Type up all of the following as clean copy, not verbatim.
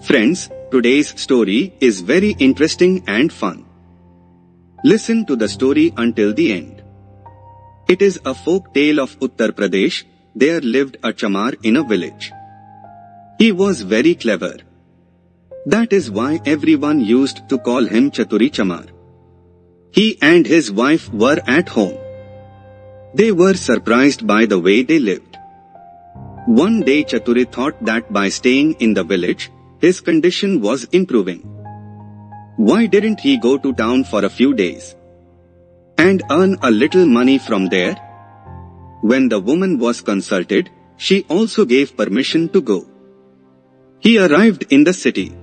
Friends, today's story is very interesting and fun. Listen to the story until the end. It is a folk tale of Uttar Pradesh. There lived a Chamar in a village. He was very clever. That is why everyone used to call him Chaturi Chamar. He and his wife were at home. They were surprised by the way they lived. One day Chaturi thought that by staying in the village, his condition was improving. Why didn't he go to town for a few days and earn a little money from there? When the woman was consulted, she also gave permission to go. He arrived in the city.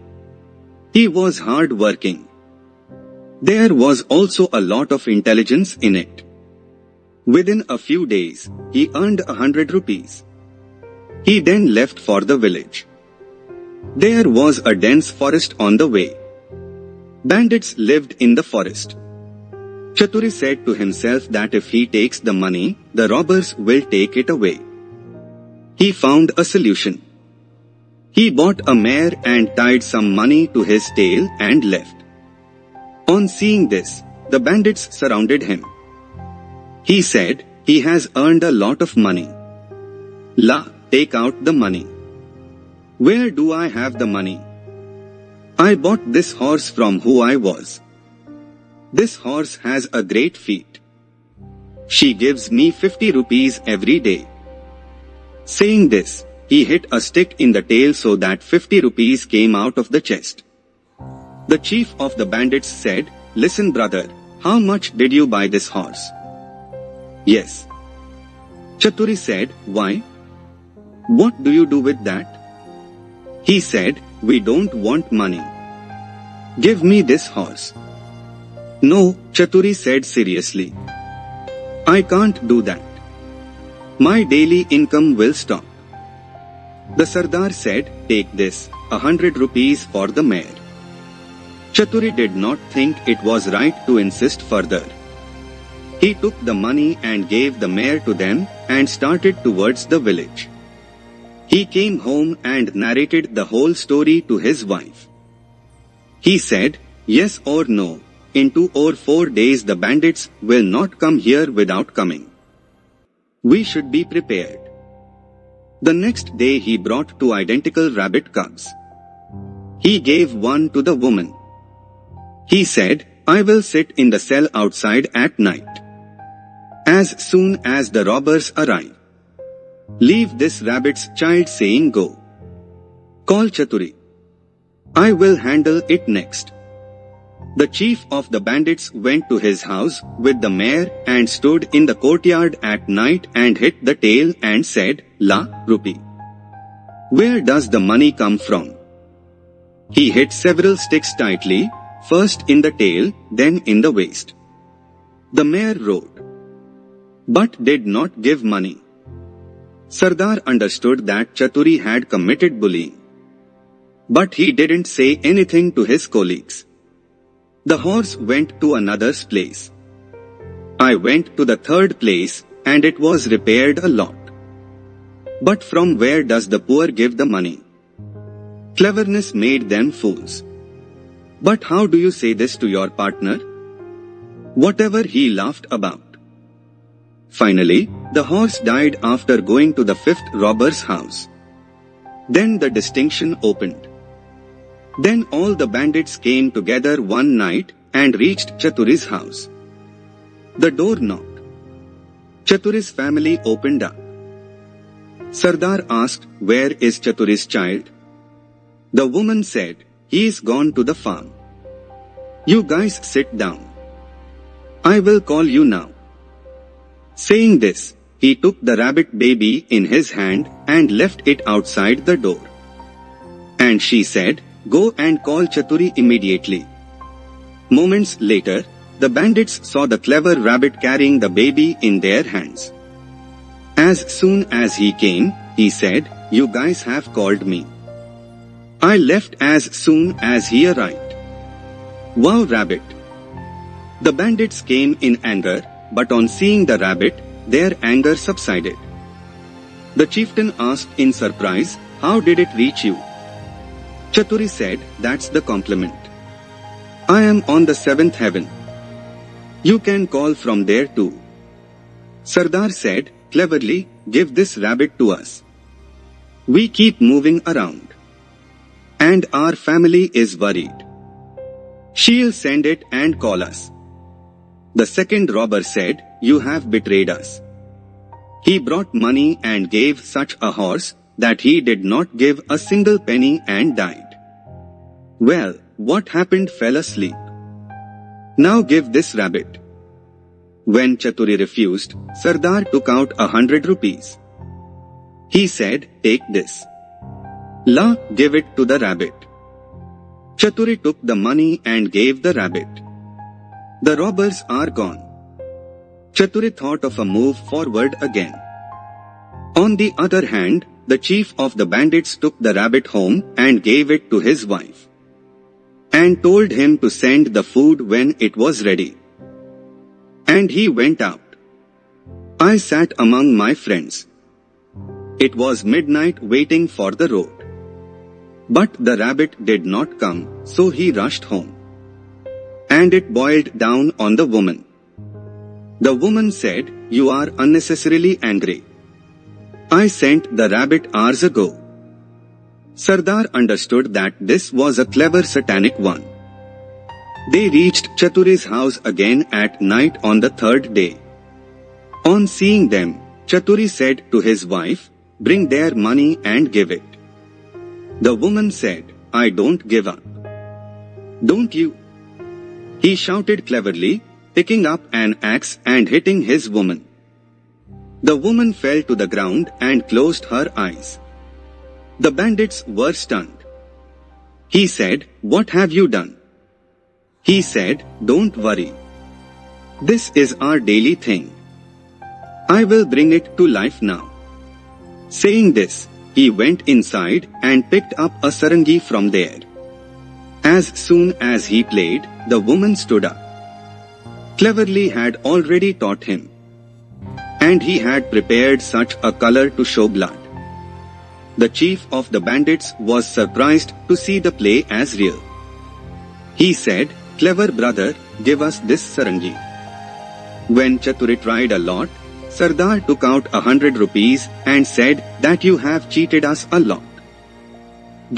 He was hard working. There was also a lot of intelligence in it. Within a few days, he earned 100 rupees. He then left for the village. There was a dense forest on the way. Bandits lived in the forest. Chaturi said to himself that if he takes the money, the robbers will take it away. He found a solution. He bought a mare and tied some money to his tail and left. On seeing this, the bandits surrounded him. He said, "He has earned a lot of money. La, take out the money." "Where do I have the money? I bought this horse from who I was. This horse has a great feat. She gives me 50 rupees every day." Saying this, he hit a stick in the tail so that 50 rupees came out of the chest. The chief of the bandits said, "Listen, brother, how much did you buy this horse?" "Yes." Chaturi said, "Why? What do you do with that?" He said, "We don't want money. Give me this horse." "No," Chaturi said seriously. "I can't do that. My daily income will stop." The Sardar said, "Take this, 100 rupees for the mare." Chaturi did not think it was right to insist further. He took the money and gave the mare to them and started towards the village. He came home and narrated the whole story to his wife. He said, "Yes or no, in 2 or 4 days the bandits will not come here without coming. We should be prepared." The next day he brought 2 identical rabbit cubs. He gave one to the woman. He said, "I will sit in the cell outside at night. As soon as the robbers arrive, leave this rabbit's child saying go. Call Chaturi. I will handle it next." The chief of the bandits went to his house with the mare and stood in the courtyard at night and hit the tail and said, "La, rupee. Where does the money come from?" He hit several sticks tightly, first in the tail, then in the waist. The mare rode, but did not give money. Sardar understood that Chaturi had committed bullying. But he didn't say anything to his colleagues. The horse went to another's place. I went to the 3rd place and it was repaired a lot. But from where does the poor give the money? Cleverness made them fools. But how do you say this to your partner? Whatever he laughed about. Finally, the horse died after going to the 5th robber's house. Then the distinction opened. Then all the bandits came together one night and reached Chaturi's house. The door knocked. Chaturi's family opened up. Sardar asked, "Where is Chaturi's child?" The woman said, "He is gone to the farm. You guys sit down. I will call you now." Saying this, he took the rabbit baby in his hand and left it outside the door. And she said, "Go and call Chaturi immediately." Moments later, the bandits saw the clever rabbit carrying the baby in their hands. As soon as he came, he said, "You guys have called me. I left as soon as he arrived." "Wow, rabbit." The bandits came in anger, but on seeing the rabbit, their anger subsided. The chieftain asked in surprise, "How did it reach you?" Chaturi said, "That's the compliment. I am on the seventh heaven. You can call from there too." Sardar said, cleverly, "Give this rabbit to us. We keep moving around. And our family is worried. She'll send it and call us." The second robber said, "You have betrayed us." He brought money and gave such a horse that he did not give a single penny and died. "Well, what happened? Fell asleep. Now give this rabbit." When Chaturi refused, Sardar took out 100 rupees. He said, "Take this. La, give it to the rabbit." Chaturi took the money and gave the rabbit. The robbers are gone. Chaturi thought of a move forward again. On the other hand, the chief of the bandits took the rabbit home and gave it to his wife, and told him to send the food when it was ready. And he went out. I sat among my friends. It was midnight waiting for the road. But the rabbit did not come, so he rushed home. And it boiled down on the woman. The woman said, "You are unnecessarily angry. I sent the rabbit hours ago." Sardar understood that this was a clever satanic one. They reached Chaturi's house again at night on the third day. On seeing them, Chaturi said to his wife, "Bring their money and give it." The woman said, "I don't give up." "Don't you?" He shouted cleverly, picking up an axe and hitting his woman. The woman fell to the ground and closed her eyes. The bandits were stunned. He said, "What have you done?" He said, "Don't worry. This is our daily thing. I will bring it to life now." Saying this, he went inside and picked up a sarangi from there. As soon as he played, the woman stood up. Cleverly had already taught him. And he had prepared such a color to show blood. The chief of the bandits was surprised to see the play as real. He said, "Clever brother, give us this sarangi." When Chaturi tried a lot, Sardar took out 100 rupees and said that you have cheated us a lot.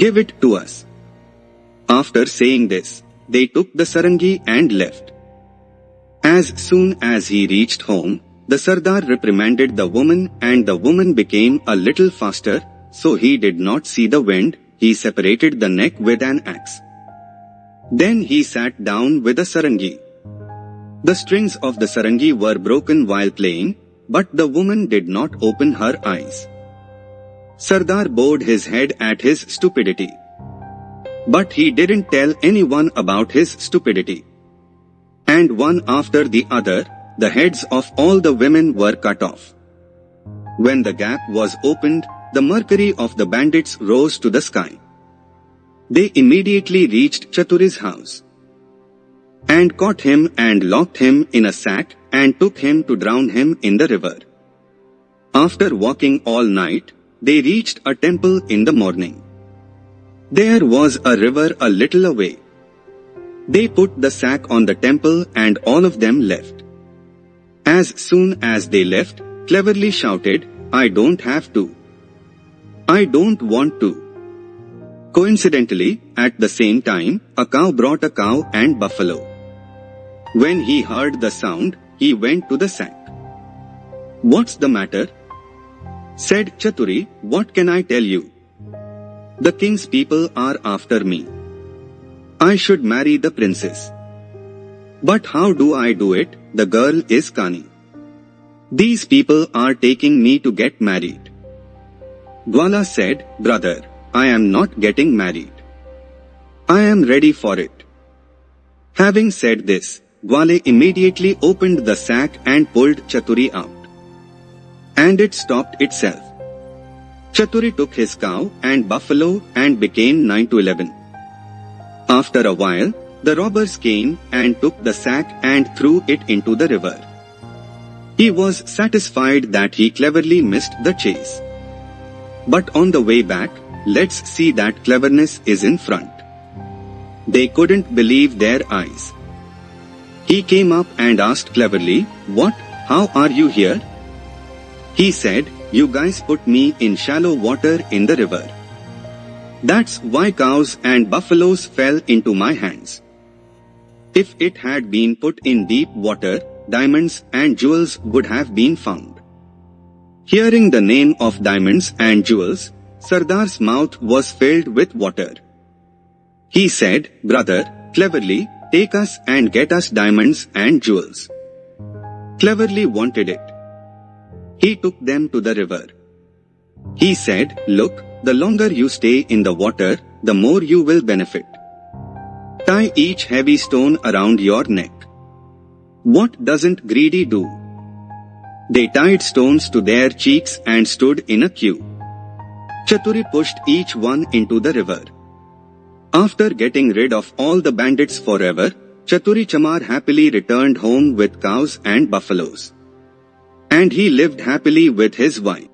Give it to us. After saying this, they took the sarangi and left. As soon as he reached home, the Sardar reprimanded the woman and the woman became a little faster, so he did not see the wind, he separated the neck with an axe. Then he sat down with a sarangi. The strings of the sarangi were broken while playing, but the woman did not open her eyes. Sardar bowed his head at his stupidity. But he didn't tell anyone about his stupidity. And one after the other, the heads of all the women were cut off. When the gap was opened, the mercury of the bandits rose to the sky. They immediately reached Chaturi's house and caught him and locked him in a sack and took him to drown him in the river. After walking all night, they reached a temple in the morning. There was a river a little away. They put the sack on the temple and all of them left. As soon as they left, cleverly shouted, "I don't have to. I don't want to." Coincidentally, at the same time, a cow brought a cow and buffalo. When he heard the sound, he went to the sack. "What's the matter?" said Chaturi. "What can I tell you? The king's people are after me. I should marry the princess. But how do I do it? The girl is Kani. These people are taking me to get married." Gwala said, "Brother, I am not getting married. I am ready for it." Having said this, Gwale immediately opened the sack and pulled Chaturi out. And it stopped itself. Chaturi took his cow and buffalo and became 9 to 11. After a while, the robbers came and took the sack and threw it into the river. He was satisfied that he cleverly missed the chase. But on the way back, let's see that cleverness is in front." They couldn't believe their eyes. He came up and asked cleverly, "What? How are you here?" He said, "You guys put me in shallow water in the river. That's why cows and buffaloes fell into my hands. If it had been put in deep water, diamonds and jewels would have been found." Hearing the name of diamonds and jewels, Sardar's mouth was filled with water. He said, "Brother, cleverly, take us and get us diamonds and jewels." Cleverly wanted it. He took them to the river. He said, "Look, the longer you stay in the water, the more you will benefit. Tie each heavy stone around your neck." What doesn't greedy do? They tied stones to their cheeks and stood in a queue. Chaturi pushed each one into the river. After getting rid of all the bandits forever, Chaturi Chamar happily returned home with cows and buffaloes. And he lived happily with his wife.